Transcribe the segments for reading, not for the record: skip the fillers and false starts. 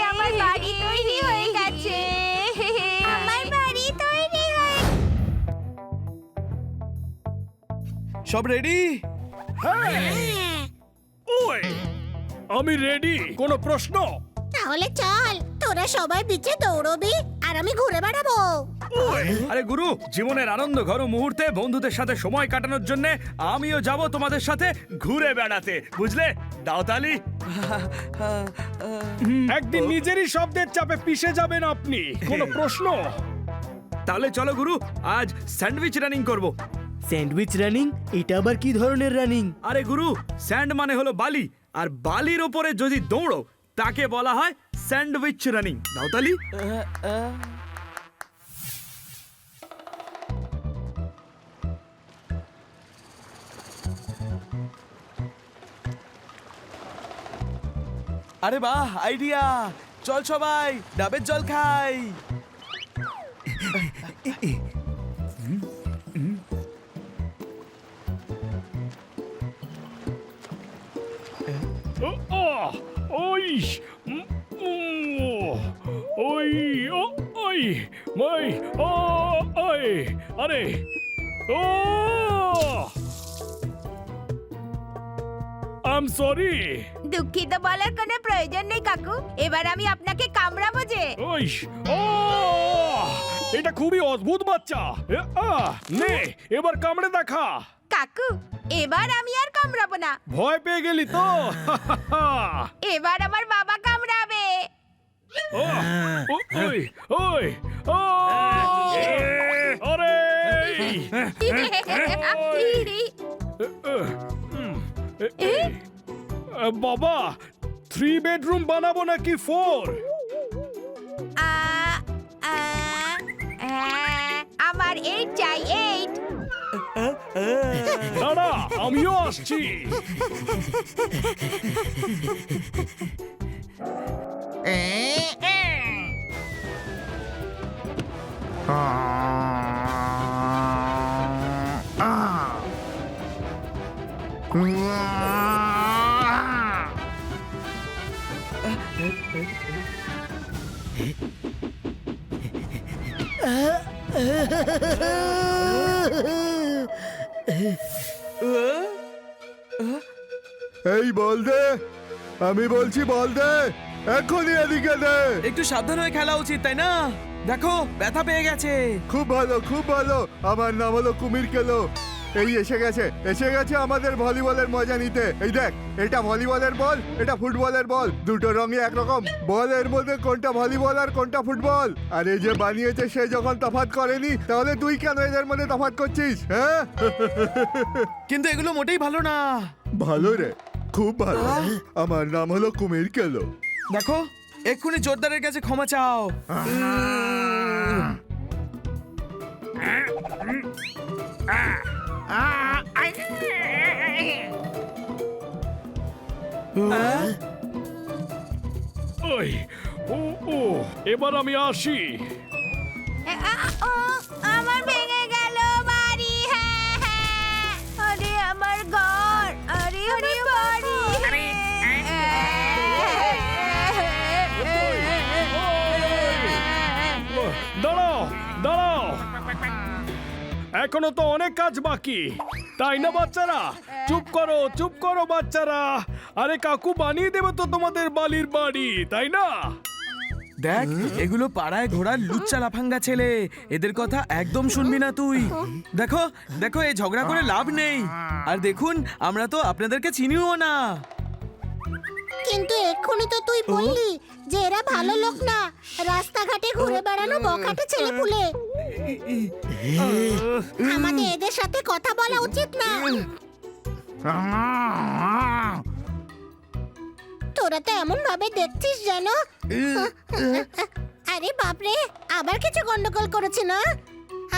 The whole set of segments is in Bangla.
আমার বাড়ি তৈরি হয়ে গেছে। আমার বাড়ি তৈরি হয়ে সব রেডি? ওই আমি রেডি, কোনো প্রশ্ন? তাহলে চল, তোরা সবাই বিচে দৌড়বি আর আমি ঘুরে বেড়াবো। আরে গুরু, জীবনের আনন্দ ঘন মুহূর্তে বন্ধুদের সাথে সময় কাটানোর জন্য আমিও যাব তোমাদের সাথে ঘুরে বেড়াতে, বুঝলে? দাও তালি। একদিন নিজেরই শব্দের চাপে পিষে যাবেন আপনি, কোনো প্রশ্ন? তাহলে চলো গুরু, আজ স্যান্ডউইচ রানিং করব। Sandwich running? এটা আবার কি ধরনের রানিং? আরে গুরু, স্যান্ড মানে হলো বালি, আর বালির ওপরে যদি দৌড়ো তাকে বলা হয় স্যান্ডউইচ রানিং। দাও তালি। আরে বাহ, আইডিয়া! চল সবাই ডাবের জল খাই। ওই ওই ওই মাই ওই, আরে ও আই এম সরি। দুঃখিত বলার কোনো প্রয়োজন নেই কাকু, এবার আমি আপনাকে কামড়াবো যে। ওই ও, এটা খুবই অদ্ভুত বাচ্চা। নে এবার কামড়ে দেখা। কাকু, এবার আমি আর কামড়াবো না, ভয় পেয়ে গেলি তো? এবার আমার বাবা কামড়াবে। ওই ওই ও, আরে বাবা, 3 বেডরুম বানাবো নাকি 4? আমার 8 চাই, 8। দাঁড়া, আমিও আসছি। এই বল দে, আমি বলছি বল দে, এখনই এদিকে দে। একটু সাবধান হয়ে খেলা উচিত, তাই না? দেখো, ব্যথা পেয়ে গেছে। খুব ভালো, খুব ভালো। আমার নাম হলো কুমির কেলো। এই এসে গেছে আমাদের ভলিবলের মজা নিতে। এই দেখ, এটা ভলিবলের বল, এটা ফুটবলের বল, দুটো রঙই একরকম। বলের মধ্যে কোনটা ভলিবল আর কোনটা ফুটবল? আর এই যে বানিয়েছে সে যখন তফাৎ করেনি, তাহলে তুই কেন এদের মধ্যে তফাৎ করছিস? হ্যাঁ, কিন্তু এগুলো মোটেই ভালো না। ভালো রে, খুব ভালো। আমার নাম হলো কুমির কেলো। দেখো, এক্ষুনি জোরদারের কাছে ক্ষমা চাও। ওই ও ও, এবার আমি আসি। আমার ভেঙে গেল বাড়ি। হ্যাঁ, আরে আমার ঘর, আরে আমার বাড়ি। দাঁড়াও দাঁড়াও, এখনো তো অনেক কাজ বাকি, তাই না বাচ্চারা? চুপ করো বাচ্চারা। আরে কাকু বানিয়ে দেবে তো তোমাদের বালির বাড়ি, তাই না? দেখ, এগুলো পাড়ায় ঘোড়ার লুচ্চা লাফাঙ্গা ছেলে, এদের কথা একদম শুনবি না তুই। দেখো দেখো, এই ঝগড়া করে লাভ নেই। আর দেখুন, আমরা তো আপনাদেরকে চিনিও না। কিন্তু এক্ষুনি তো তুই বললি যে এরা ভালো লোক না, রাস্তাঘাটে ঘুরে বেড়ানো বখাটে ছেলেপুলে। আমাদের এদের সাথে কথা বলা উচিত না। তোরা তো এমন ভাবে দেখছিস যেন। আরে বাপরে, আবার কিছু গন্ডগোল করেছে না?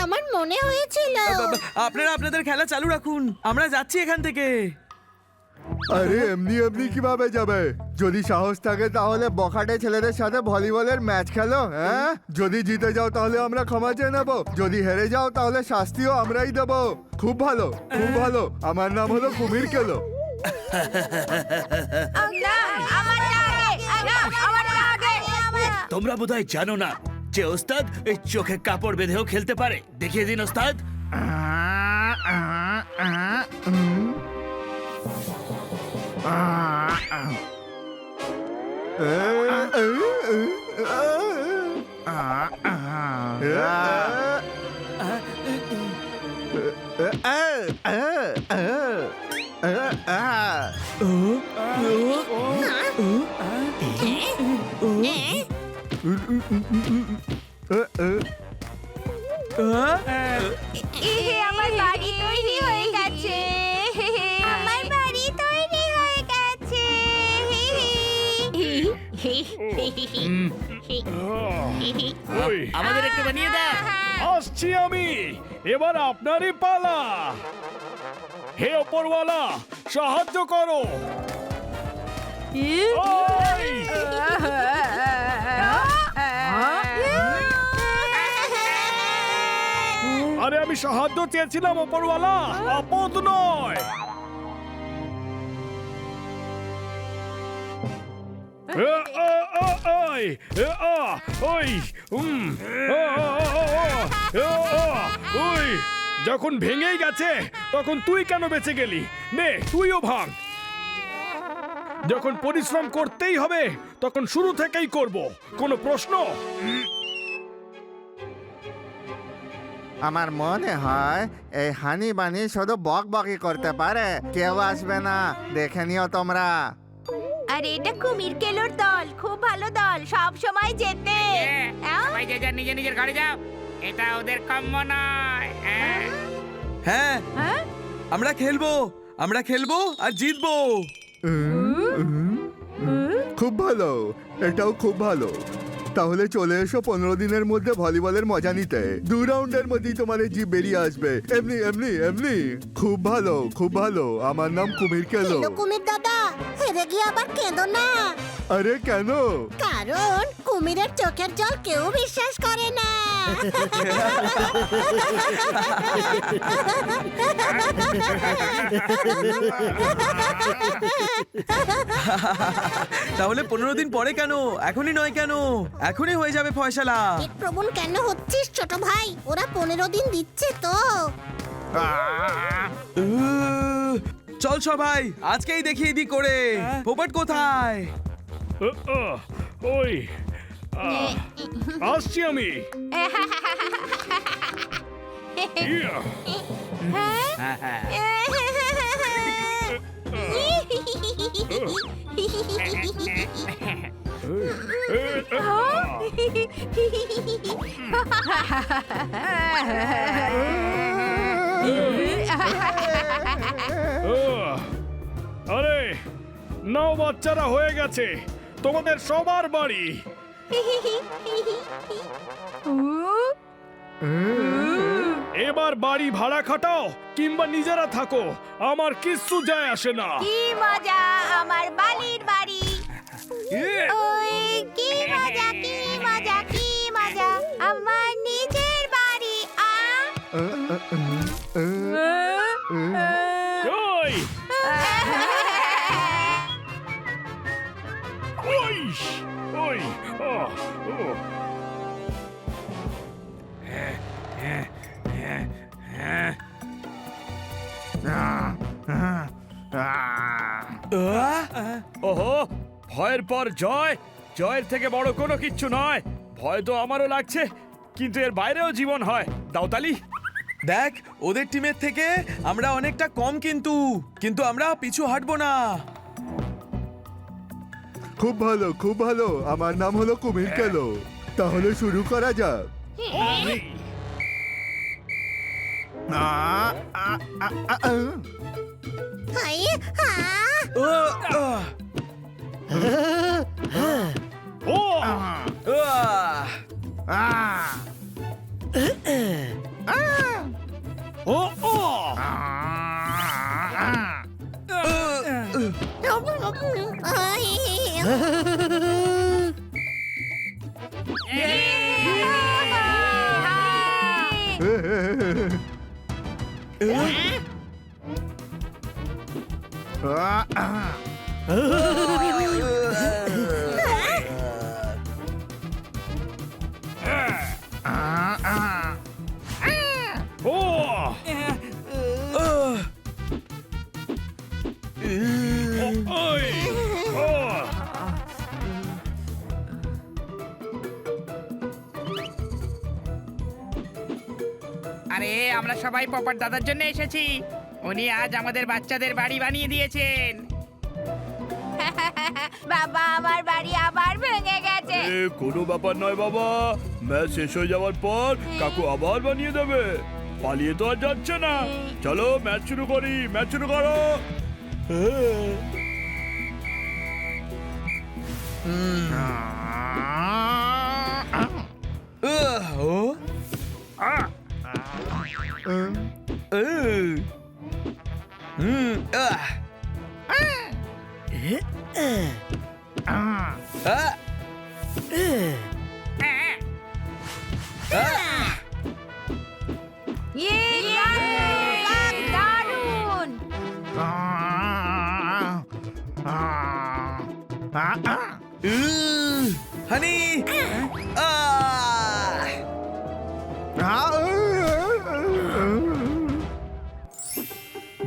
আমার মনে হয়েছিল। আপনারা আপনাদের খেলা চালু রাখুন, আমরা যাচ্ছি এখান থেকে। আরে এমনি এমনি কিভাবে যাবে? যদি সাহস থাকে তাহলে বখাটে ছেলেদের সাথে ভলিবলের ম্যাচ খেলো। হ্যাঁ, যদি জিতে যাও তাহলে আমরা ক্ষমা চেয়ে নেবো, যদি হেরে যাও তাহলে শাস্তিও আমরাই দেবো। খুব ভালো, খুব ভালো। আমার নাম হলো কুমির কেলো। তোমরা বোধহয় জানো না যে ওস্তাদ এই চোখে কাপড় বেঁধেও খেলতে পারে। দেখিয়ে দিন ওস্তাদ। আমার বাড়ি তৈরি হয়ে গেছে। আমার বাড়ি তৈরি হয়ে গেছে। আমাদের একটু বানিয়ে দাও। আসছি আমি, এবার আপনারই পালা। হে ওপরওয়ালা, সাহায্য করো। ওই! আরে আমি সাহায্য চেয়েছিলাম ওপরওয়ালা, আপদ নয়। যখন ভেঙেই গেছে তখন তুই কেন বেঁচে গেলি? নে তুইও ভাঙ। যখন পরিশ্রম করতেই হবে তখন শুরু থেকেই করব। কোনো প্রশ্ন? আমার মনে হয় এই হানি বানি শুধু বক বকি করতে পারে, কেউ আসবে না। দেখে নিও তোমরা। আরে এটা কুমির কেলোর দল, খুব ভালো দল, সব সময় জেতে। সবাই যে যার নিজের নিজের ঘরে যাও, এটা ওদের কাম্য নয়। হ্যাঁ, আমরা খেলবো আর জিতবো। খুব ভালো, এটাও খুব ভালো। তাহলে চলে এসো 15 দিনের মধ্যে ভলিবলের মজা নিতে। 2 রাউন্ডের মধ্যেই তোমার এই জিভ বেরিয়ে আসবে। এমনি এমনি এমনি। খুব ভালো, খুব ভালো। আমার নাম কুমির কেলো। কেলো কুমির দাদা, হেরে গিয়ে আবার কেঁদো না। আরে কেন? কারণ কুমিরের চোখের জল কেউ বিশ্বাস করে না। তাহলে 15 দিন পরে কেন? এখনই নয় কেন? এখনই হয়ে যাবে ফয়সালা। পেট প্রবণ কেন হচ্ছিস ছোট ভাই? ওরা 15 দিন দিচ্ছে তো। চল সবাই, আজকেই দেখিয়ে দি করে। পোপট কোথায়? ওই আসছি আমি। ইয়া! আরে নাও বাচ্চারা, হয়ে গেছে তোমাদের সবার বাড়ি। এবার বাড়ি ভাড়া খাটাও কিংবা নিজেরা থাকো, আমার কিচ্ছু যায় আসে না। কি মজা আমার বালির বাড়ি। ওই কি মজা, কি মজা, কি মজা আমার নিজের বাড়ি। ওই! ওই! ওই! আহ! ও! ওহো, ভয়ের পর জয়, জয়ের থেকে বড় কোনো কিচ্ছু নয়। ভয় তো আমারও লাগছে, কিন্তু এর বাইরেও জীবন হয়। দাওতালি, দেখ, ওদের টিমের থেকে আমরা অনেকটা কম, কিন্তু আমরা পিছু হাঁটবো না। খুব ভালো, খুব ভালো। আমার নাম হলো কুমির কেলো। তাহলে শুরু করা যাক। হাই, হা। ও! ও! ও! ও ওই ও আরে আমরা সবাই পপার দাদার জন্য এসেছি। উনি আজ আমাদের বাচ্চাদের বাড়ি বানিয়ে দিয়েছেন। বাবা আমার বাড়ি আবার ভেঙে গেছে। এ কোনো ব্যাপার নয় বাবা, ম্যাচ শেষ হয়ে যাওয়ার পর কাকু আবার বানিয়ে দেবে। পালিয়ে তো আর যাচ্ছে না। চলো ম্যাচ শুরু করি, ম্যাচ শুরু করো। ও ইয়ে, দারুণ! হানি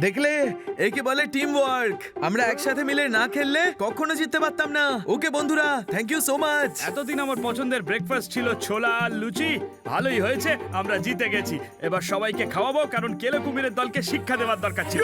দেখলে একে বলে টিম ওয়ার্ক। আমরা একসাথে মিলে না খেললে কখনো জিততে পারতাম না। ওকে বন্ধুরা, থ্যাংক ইউ সো মাচ। এতদিন আমার পছন্দের ব্রেকফাস্ট ছিল ছোলা আর লুচি। ভালোই হয়েছে, আমরা জিতে গেছি। এবার সবাইকে খাওয়াবো, কারণ কেলো কুমিরের দলকে শিক্ষা দেওয়ার দরকার ছিল।